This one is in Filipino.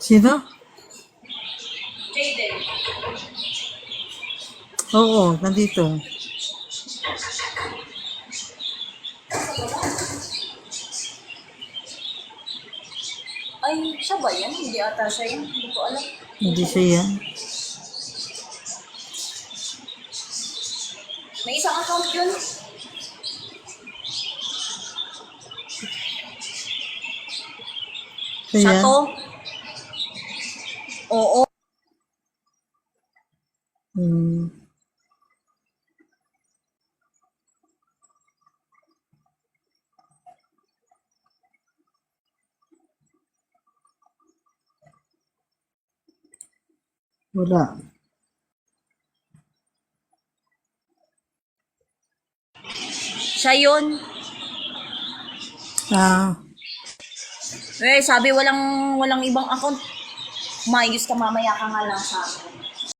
Sino? Jaden. Oo, nandito. Ay, siya ba yan? Hindi ata siya yan. Hindi ko alam. Hindi siya yan. May isang account yun. Siya Siya yan. to. Oo. Hmm. Wala. Siya yun. Ah, Eh, sabi walang ibang account. Mayus ka mamaya ka nga lang sa akin.